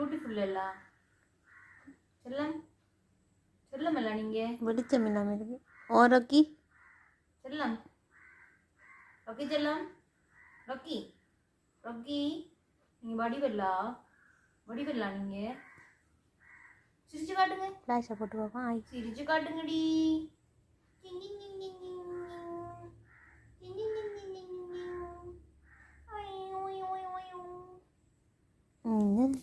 Beautiful எல்லாம் செல்லம் செல்லம் இல்ல நீங்க வெளிச்சம் இல்லாமல் இருக்கு. ஓ ரொக்கி செல்லம் ரொக்கி செல்லம் ரொக்கி ரொக்கி நீங்க வடிவெல்லா நீங்க சிரிச்சு காட்டுங்க. ஃப்ளாஷை போட்டு பார்ப்போம். ஆய் சிரிச்சு காட்டுங்கடி. ம்